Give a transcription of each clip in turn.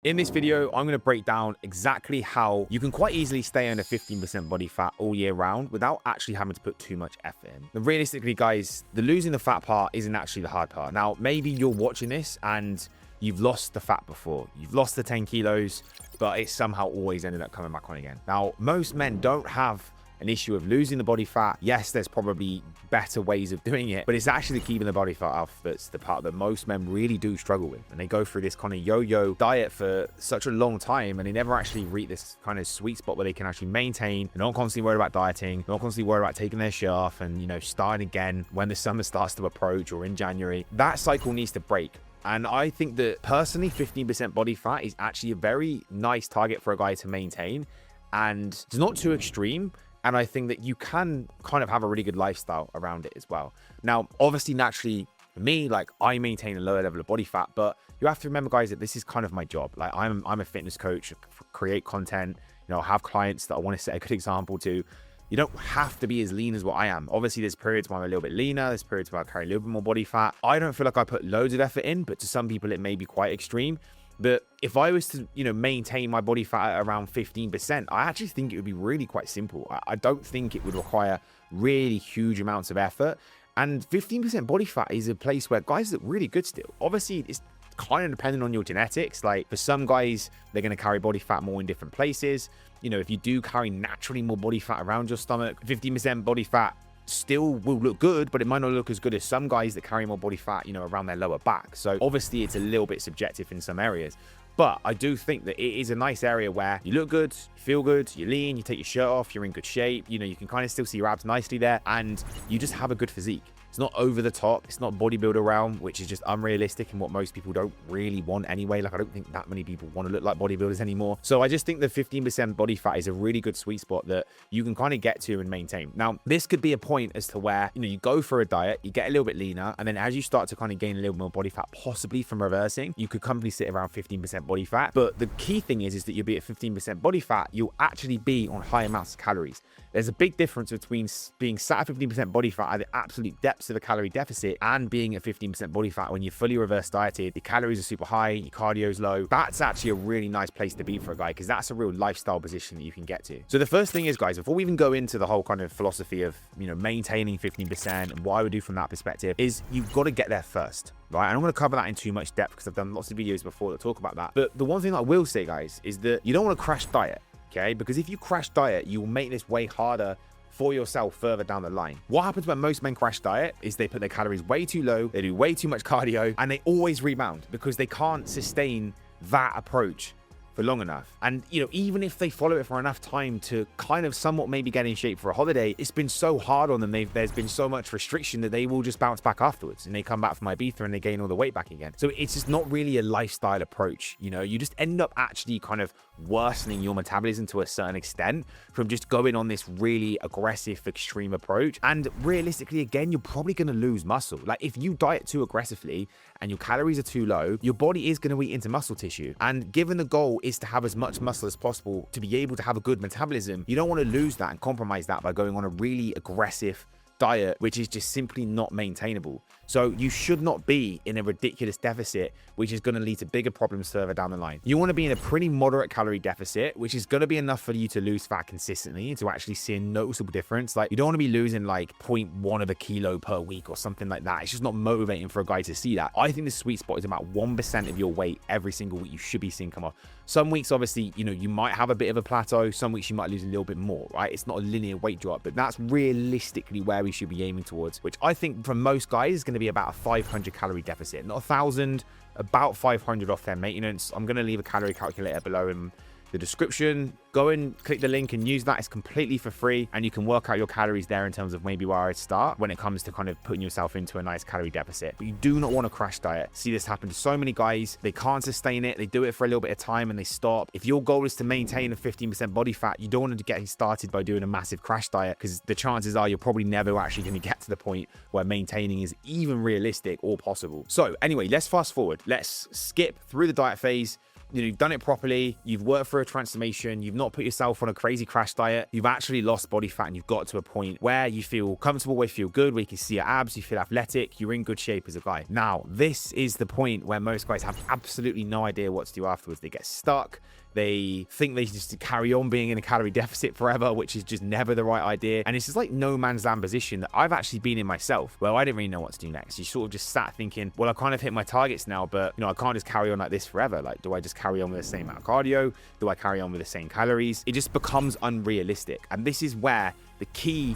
In this video, I'm going to break down exactly how you can quite easily stay under 15% body fat all year round without actually having to put too much effort in. Now, realistically, guys, the losing the fat part isn't actually the hard part. Now, maybe you're watching this and you've lost the fat before. You've lost the 10 kilos, but it somehow always ended up coming back on again. Now, most men don't have an issue of losing the body fat. Yes, there's probably better ways of doing it, but it's actually keeping the body fat off that's the part that most men really do struggle with. And they go through this kind of yo-yo diet for such a long time, and they never actually reach this kind of sweet spot where they can actually maintain. They're not constantly worried about dieting. They're not constantly worried about taking their shirt off and, starting again when the summer starts to approach or in January. That cycle needs to break. And I think that personally, 15% body fat is actually a very nice target for a guy to maintain. And it's not too extreme. And I think that you can kind of have a really good lifestyle around it as well. Now, obviously, naturally, for me, I maintain a lower level of body fat, but you have to remember, guys, that this is kind of my job. I'm a fitness coach, create content, have clients that I want to set a good example to. You don't have to be as lean as what I am. Obviously, there's periods where I'm a little bit leaner. There's periods where I carry a little bit more body fat. I don't feel like I put loads of effort in, but to some people, it may be quite extreme. But if I was to, maintain my body fat at around 15%, I actually think it would be really quite simple. I don't think it would require really huge amounts of effort. And 15% body fat is a place where guys look really good still. Obviously, it's kind of dependent on your genetics. Like for some guys, they're going to carry body fat more in different places. If you do carry naturally more body fat around your stomach, 15% body fat still will look good, but it might not look as good as some guys that carry more body fat, around their lower back. So obviously it's a little bit subjective in some areas, but I do think that it is a nice area where you look good, you feel good, you're lean, you take your shirt off, you're in good shape, you can kind of still see your abs nicely there, and you just have a good physique. It's not over the top. It's not bodybuilder realm, which is just unrealistic and what most people don't really want anyway. I don't think that many people want to look like bodybuilders anymore. So I just think the 15% body fat is a really good sweet spot that you can kind of get to and maintain. Now, this could be a point as to where, you go for a diet, you get a little bit leaner, and then as you start to kind of gain a little more body fat, possibly from reversing, you could comfortably sit around 15% body fat. But the key thing is that you'll be at 15% body fat, you'll actually be on high amounts of calories. There's a big difference between being sat at 15% body fat at the absolute depths of a calorie deficit and being at 15% body fat when you're fully reverse dieted, your calories are super high, your cardio's low. That's actually a really nice place to be for a guy because that's a real lifestyle position that you can get to. So the first thing is, guys, before we even go into the whole kind of philosophy of, maintaining 15% and what I would do from that perspective, is you've got to get there first. Right, and I'm going to cover that in too much depth because I've done lots of videos before that talk about that. But the one thing that I will say, guys, is that you don't want to crash diet. Okay, because if you crash diet, you will make this way harder for yourself further down the line. What happens when most men crash diet is they put their calories way too low, they do way too much cardio, and they always rebound because they can't sustain that approach for long enough. And even if they follow it for enough time to kind of somewhat maybe get in shape for a holiday, it's been so hard on them, there's been so much restriction that they will just bounce back afterwards and they come back from Ibiza and they gain all the weight back again. So it's just not really a lifestyle approach. You just end up actually kind of worsening your metabolism to a certain extent from just going on this really aggressive extreme approach. And realistically, again, you're probably going to lose muscle. Like if you diet too aggressively and your calories are too low, your body is going to eat into muscle tissue. And given the goal is to have as much muscle as possible to be able to have a good metabolism, you don't want to lose that and compromise that by going on a really aggressive diet, which is just simply not maintainable. So you should not be in a ridiculous deficit, which is going to lead to bigger problems further down the line. You want to be in a pretty moderate calorie deficit, which is going to be enough for you to lose fat consistently and to actually see a noticeable difference. Like you don't want to be losing like 0.1 of a kilo per week or something like that. It's just not motivating for a guy to see that. I think the sweet spot is about 1% of your weight every single week you should be seeing come off. Some weeks, obviously, you might have a bit of a plateau. Some weeks you might lose a little bit more, right? It's not a linear weight drop, but that's realistically where we should be aiming towards, which I think for most guys is going to be about a 500 calorie deficit, not 1,000, about 500 off their maintenance. I'm going to leave a calorie calculator below in the description. Go and click the link and use that. It's completely for free and you can work out your calories there in terms of maybe where I'd start when it comes to kind of putting yourself into a nice calorie deficit. But you do not want to crash diet. See this happen to so many guys. They can't sustain it. They do it for a little bit of time and they stop. If your goal is to maintain a 15% body fat, you don't want to get started by doing a massive crash diet because the chances are you're probably never actually going to get to the point where maintaining is even realistic or possible. So anyway, let's fast forward. Let's skip through the diet phase. you've done it properly, you've worked for a transformation, you've not put yourself on a crazy crash diet, you've actually lost body fat, and you've got to a point where you feel comfortable, where you feel good, where you can see your abs, you feel athletic, you're in good shape as a guy. Now, this is the point where most guys have absolutely no idea what to do afterwards. They get stuck. They think they just carry on being in a calorie deficit forever, which is just never the right idea. And it's just like no man's land position that I've actually been in myself, where I didn't really know what to do next. You sort of just sat thinking, well, I kind of hit my targets now, but I can't just carry on like this forever. Like, do I just carry on with the same amount of cardio? Do I carry on with the same calories? It just becomes unrealistic. And this is where the key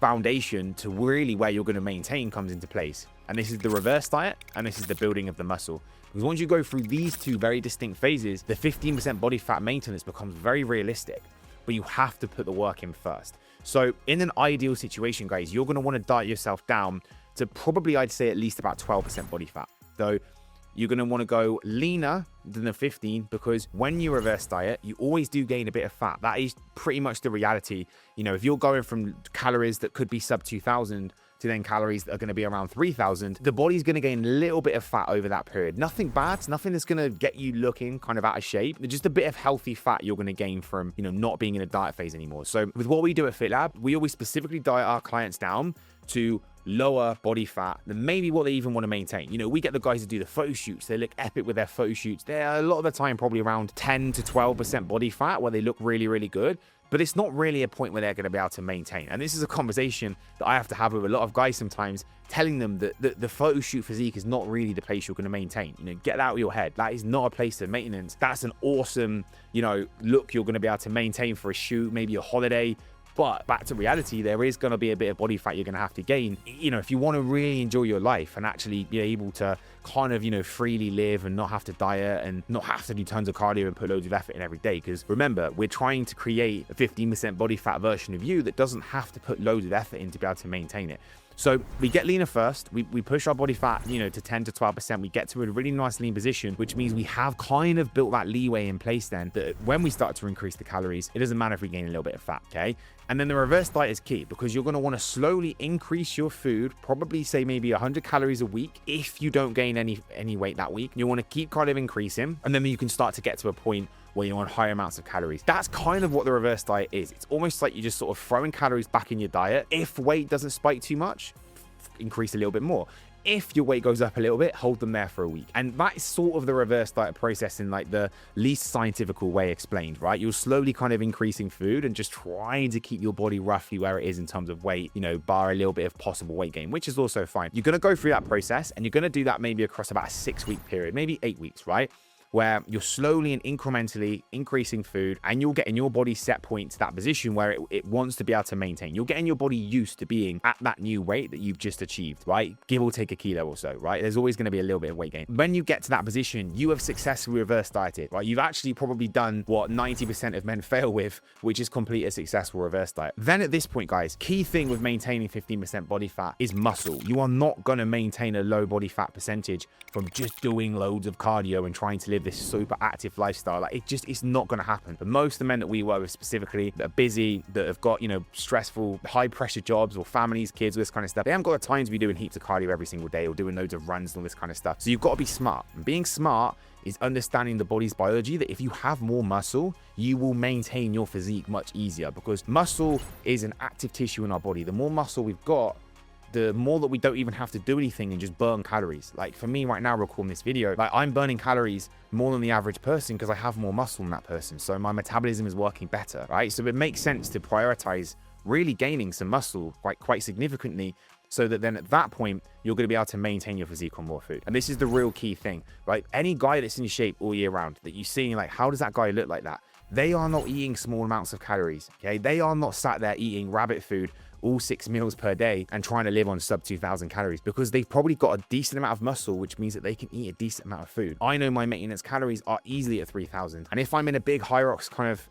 foundation to really where you're going to maintain comes into place. And this is the reverse diet, and this is the building of the muscle. Because once you go through these two very distinct phases, the 15% body fat maintenance becomes very realistic, but you have to put the work in first. So in an ideal situation, guys, you're going to want to diet yourself down to probably, I'd say, at least about 12% body fat. So you're going to want to go leaner than the 15, because when you reverse diet, you always do gain a bit of fat. That is pretty much the reality. If you're going from calories that could be sub 2,000 to then calories that are going to be around 3,000, the body's going to gain a little bit of fat over that period. Nothing bad, nothing that's going to get you looking kind of out of shape. Just a bit of healthy fat you're going to gain from, not being in a diet phase anymore. So with what we do at FitLab, we always specifically diet our clients down to lower body fat than maybe what they even want to maintain. We get the guys to do the photo shoots. They look epic with their photo shoots. They're a lot of the time probably around 10 to 12% body fat, where they look really, really good. But it's not really a point where they're going to be able to maintain. And this is a conversation that I have to have with a lot of guys sometimes, telling them that the photo shoot physique is not really the place you're going to maintain. Get that out of your head. That is not a place of maintenance. That's an awesome, look you're going to be able to maintain for a shoot, maybe a holiday. But back to reality, there is going to be a bit of body fat you're going to have to gain. If you want to really enjoy your life and actually be able to kind of, freely live and not have to diet and not have to do tons of cardio and put loads of effort in every day. Because remember, we're trying to create a 15% body fat version of you that doesn't have to put loads of effort in to be able to maintain it. So we get leaner first, we push our body fat, to 10 to 12%. We get to a really nice lean position, which means we have kind of built that leeway in place then, that when we start to increase the calories, it doesn't matter if we gain a little bit of fat, okay? And then the reverse diet is key, because you're going to want to slowly increase your food, probably say maybe 100 calories a week. If you don't gain any weight that week, you want to keep kind of increasing, and then you can start to get to a point where you're on higher amounts of calories. That's kind of what the reverse diet is. It's almost like you're just sort of throwing calories back in your diet. If weight doesn't spike too much, increase a little bit more. If your weight goes up a little bit, hold them there for a week. And that is sort of the reverse diet process in like the least scientifical way explained, right? You're slowly kind of increasing food and just trying to keep your body roughly where it is in terms of weight, bar a little bit of possible weight gain, which is also fine. You're going to go through that process, and you're going to do that maybe across about a 6-week period, maybe 8 weeks, right? Where you're slowly and incrementally increasing food, and you're getting your body set point to that position where it wants to be able to maintain. You're getting your body used to being at that new weight that you've just achieved, right? Give or take a kilo or so, right? There's always going to be a little bit of weight gain. When you get to that position, you have successfully reverse dieted, right? You've actually probably done what 90% of men fail with, which is complete a successful reverse diet. Then at this point, guys, key thing with maintaining 15% body fat is muscle. You are not going to maintain a low body fat percentage from just doing loads of cardio and trying to live this super active lifestyle. Like, it's not going to happen. But most of the men that we work with specifically, that are busy, that have got, stressful, high pressure jobs or families, kids, all this kind of stuff, they haven't got the time to be doing heaps of cardio every single day or doing loads of runs and all this kind of stuff. So you've got to be smart. And being smart is understanding the body's biology, that if you have more muscle, you will maintain your physique much easier, because muscle is an active tissue in our body. The more muscle we've got, the more that we don't even have to do anything and just burn calories. Like for me right now, recording this video, like I'm burning calories more than the average person because I have more muscle than that person. So my metabolism is working better, right? So it makes sense to prioritize really gaining some muscle quite significantly, so that then at that point, you're going to be able to maintain your physique on more food. And this is the real key thing, right? Any guy that's in shape all year round that you see, like, how does that guy look like that? They are not eating small amounts of calories, okay? They are not sat there eating rabbit food all 6 meals per day and trying to live on sub 2,000 calories, because they've probably got a decent amount of muscle, which means that they can eat a decent amount of food. I know my maintenance calories are easily at 3,000. And if I'm in a big Hyrox kind of,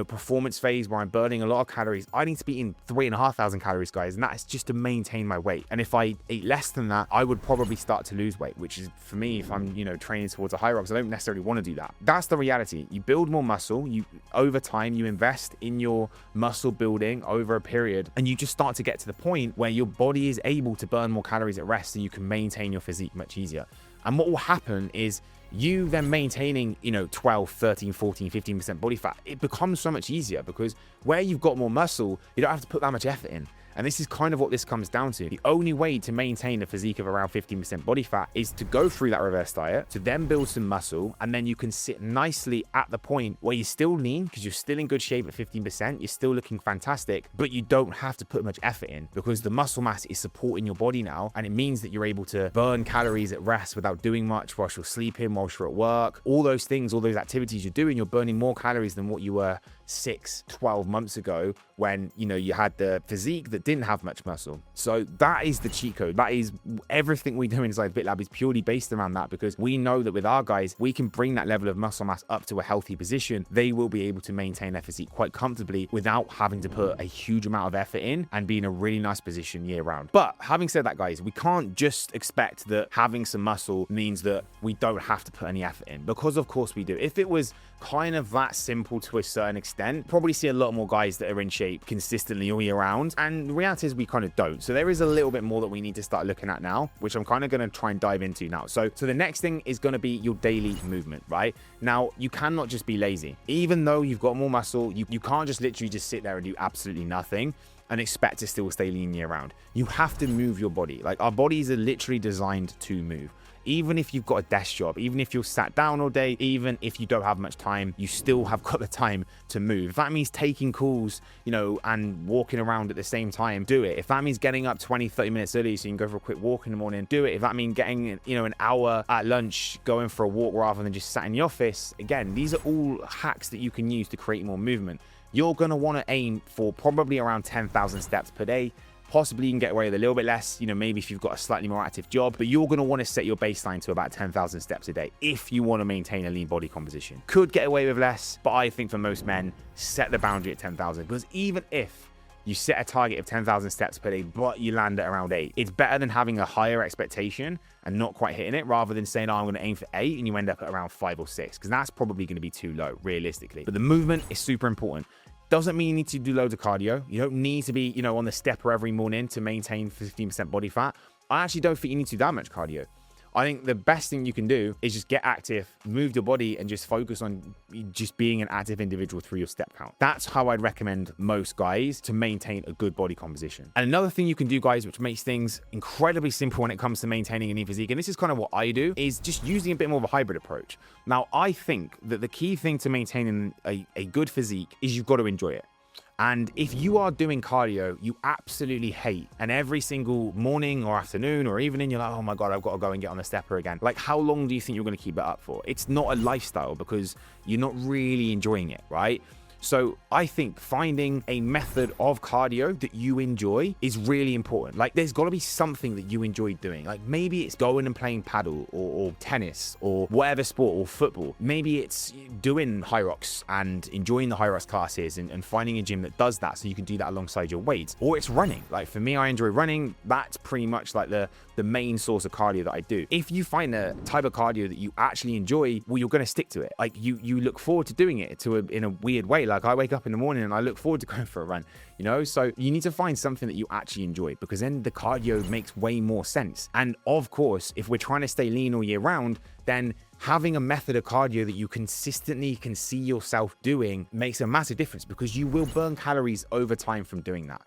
performance phase where I'm burning a lot of calories, I need to be eating 3,500 calories, guys. And that is just to maintain my weight. And if I ate less than that, I would probably start to lose weight, which is, for me, if I'm, training towards a Hyrox, I don't necessarily want to do that. That's the reality. You build more muscle, over time, you invest in your muscle building over a period, and you just start to get to the point where your body is able to burn more calories at rest, and you can maintain your physique much easier. And what will happen is you then maintaining, 12, 13, 14, 15% body fat, it becomes so much easier because where you've got more muscle, you don't have to put that much effort in. And this is kind of what this comes down to. The only way to maintain a physique of around 15% body fat is to go through that reverse diet, to then build some muscle, and then you can sit nicely at the point where you're still lean because you're still in good shape at 15%, you're still looking fantastic, but you don't have to put much effort in because the muscle mass is supporting your body now, and it means that you're able to burn calories at rest without doing much whilst you're sleeping, whilst you're at work. All those things, all those activities you're doing, you're burning more calories than what you were 6, 12 months ago when, you had the physique that didn't have much muscle. So that is the cheat code. That is everything we do inside BitLab is purely based around that, because we know that with our guys, we can bring that level of muscle mass up to a healthy position. They will be able to maintain their physique quite comfortably without having to put a huge amount of effort in and be in a really nice position year round. But having said that, guys, we can't just expect that having some muscle means that we don't have to put any effort in, because of course we do. If it was kind of that simple to a certain extent, probably see a lot more guys that are in shape consistently all year round, and the reality is we kind of don't. So there is a little bit more that we need to start looking at now, which I'm kind of going to try and dive into now. So the next thing is going to be your daily movement, right? Now, you cannot just be lazy. Even though you've got more muscle, you can't just literally just sit there and do absolutely nothing and expect to still stay lean year round. You have to move your body. Like, our bodies are literally designed to move. Even if you've got a desk job, even if you're sat down all day, even if you don't have much time, you still have got the time to move. If that means taking calls, and walking around at the same time, do it. If that means getting up 20, 30 minutes early so you can go for a quick walk in the morning, do it. If that means getting, an hour at lunch, going for a walk rather than just sat in the office, again, these are all hacks that you can use to create more movement. You're going to want to aim for probably around 10,000 steps per day. Possibly you can get away with a little bit less, maybe if you've got a slightly more active job, but you're going to want to set your baseline to about 10,000 steps a day if you want to maintain a lean body composition. Could get away with less, but I think for most men, set the boundary at 10,000, because even if you set a target of 10,000 steps per day, but you land at around 8, it's better than having a higher expectation and not quite hitting it, rather than saying, I'm going to aim for 8 and you end up at around 5 or 6, because that's probably going to be too low realistically. But the movement is super important. Doesn't mean you need to do loads of cardio. You don't need to be, on the stepper every morning to maintain 15% body fat. I actually don't think you need to do that much cardio. I think the best thing you can do is just get active, move your body, and just focus on just being an active individual through your step count. That's how I'd recommend most guys to maintain a good body composition. And another thing you can do, guys, which makes things incredibly simple when it comes to maintaining a lean physique, and this is kind of what I do, is just using a bit more of a hybrid approach. Now, I think that the key thing to maintaining a good physique is you've got to enjoy it. And if you are doing cardio you absolutely hate, and every single morning or afternoon or evening you're like, oh my God, I've got to go and get on the stepper again, like, how long do you think you're going to keep it up for? It's not a lifestyle because you're not really enjoying it, right? So I think finding a method of cardio that you enjoy is really important. Like, there's got to be something that you enjoy doing. Like, maybe it's going and playing paddle or tennis or whatever sport, or football. Maybe it's doing Hyrox and enjoying the Hyrox classes and finding a gym that does that so you can do that alongside your weights. Or it's running. Like, for me, I enjoy running. That's pretty much like the main source of cardio that I do. If you find a type of cardio that you actually enjoy, well, you're going to stick to it. Like, you look forward to doing it in a weird way. Like, I wake up in the morning and I look forward to going for a run, so you need to find something that you actually enjoy, because then the cardio makes way more sense. And of course, if we're trying to stay lean all year round, then having a method of cardio that you consistently can see yourself doing makes a massive difference, because you will burn calories over time from doing that.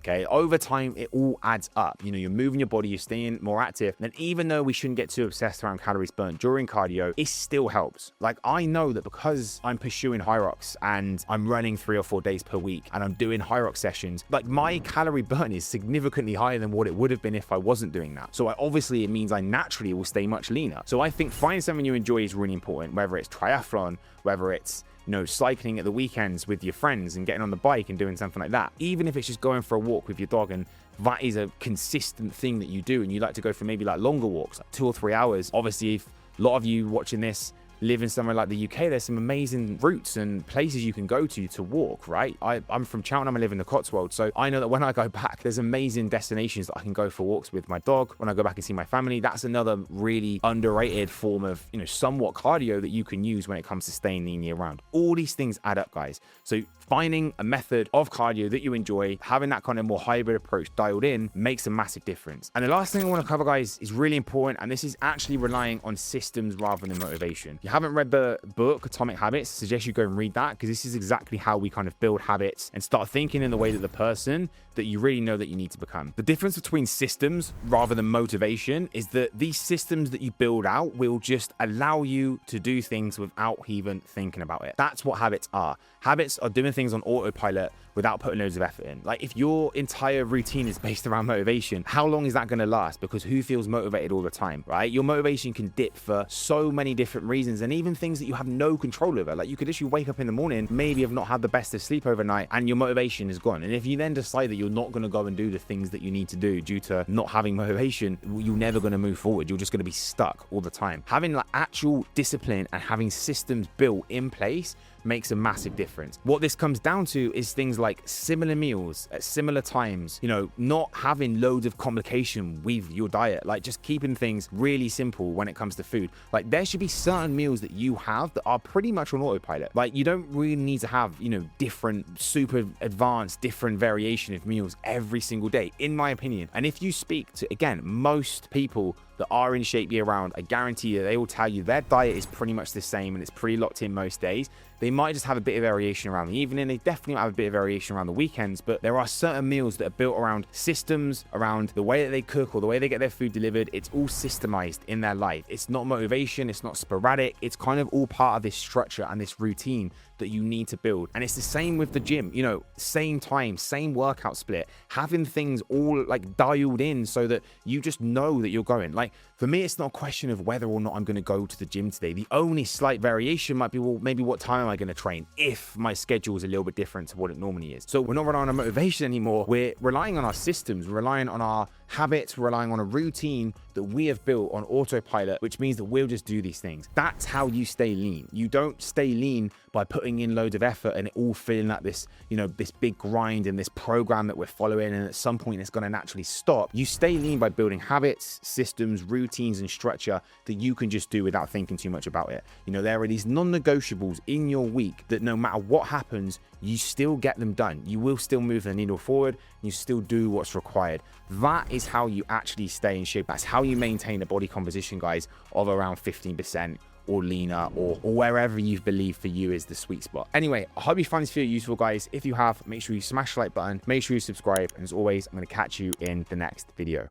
Okay, over time, it all adds up. You're moving your body, you're staying more active. And even though we shouldn't get too obsessed around calories burnt during cardio, it still helps. Like, I know that because I'm pursuing Hyrox and I'm running 3 or 4 days per week and I'm doing Hyrox sessions, like, my calorie burn is significantly higher than what it would have been if I wasn't doing that. So obviously it means I naturally will stay much leaner. So I think finding something you enjoy is really important, whether it's triathlon, whether it's cycling at the weekends with your friends and getting on the bike and doing something like that. Even if it's just going for a walk with your dog, and that is a consistent thing that you do, and you like to go for maybe like longer walks, like 2 or 3 hours. Obviously, if a lot of you watching this live in somewhere like the UK, there's some amazing routes and places you can go to walk, right? I'm from Cheltenham, I live in the Cotswolds, so I know that when I go back, there's amazing destinations that I can go for walks with my dog. When I go back and see my family, that's another really underrated form of, you know, somewhat cardio that you can use when it comes to staying lean year round. All these things add up, guys. So finding a method of cardio that you enjoy, having that kind of more hybrid approach dialed in makes a massive difference. And the last thing I want to cover, guys, is really important, and this is actually relying on systems rather than motivation. If you haven't read the book Atomic Habits, I suggest you go and read that, because this is exactly how we kind of build habits and start thinking in the way that the person that you really know that you need to become. The difference between systems rather than motivation is that these systems that you build out will just allow you to do things without even thinking about it. That's what habits are. Habits are doing things on autopilot without putting loads of effort in. Like, if your entire routine is based around motivation, how long is that going to last? Because who feels motivated all the time, right? Your motivation can dip for so many different reasons, and even things that you have no control over. Like, you could literally wake up in the morning, maybe have not had the best of sleep overnight, and your motivation is gone. And if you then decide that you're not going to go and do the things that you need to do due to not having motivation, you're never going to move forward. You're just going to be stuck all the time. Having like actual discipline and having systems built in place makes a massive difference. What this comes down to is things like similar meals at similar times, you know, not having loads of complication with your diet, like just keeping things really simple when it comes to food. Like, there should be certain meals that you have that are pretty much on autopilot. Like, you don't really need to have, you know, different, super advanced, different variation of meals every single day, in my opinion. And if you speak to, again, most people that are in shape year round, I guarantee you they will tell you their diet is pretty much the same and it's pretty locked in most days. They might just have a bit of variation around the evening. They definitely have a bit of variation around the weekends, but there are certain meals that are built around systems, around the way that they cook or the way they get their food delivered. It's all systemized in their life. It's not motivation. It's not sporadic. It's kind of all part of this structure and this routine that you need to build. And it's the same with the gym, you know, same time, same workout split, having things all like dialed in so that you just know that you're going. Like, for me, it's not a question of whether or not I'm going to go to the gym today. The only slight variation might be, well, maybe what time am I going to train if my schedule is a little bit different to what it normally is. So we're not relying on motivation anymore. We're relying on our systems. We're relying on our habits. We're relying on a routine that we have built on autopilot, which means that we'll just do these things. That's how you stay lean. You don't stay lean by putting in loads of effort and it all feeling like this, you know, this big grind and this program that we're following, and at some point it's going to naturally stop. You stay lean by building habits, systems, routines, and structure that you can just do without thinking too much about it. You know, there are these non-negotiables in your week that no matter what happens, you still get them done. You will still move the needle forward. You still do what's required. That is how you actually stay in shape. That's how you maintain a body composition, guys, of around 15% or leaner, or wherever you believe for you is the sweet spot. Anyway, I hope you find this video useful, guys. If you have, make sure you smash the like button, make sure you subscribe, and as always, I'm going to catch you in the next video.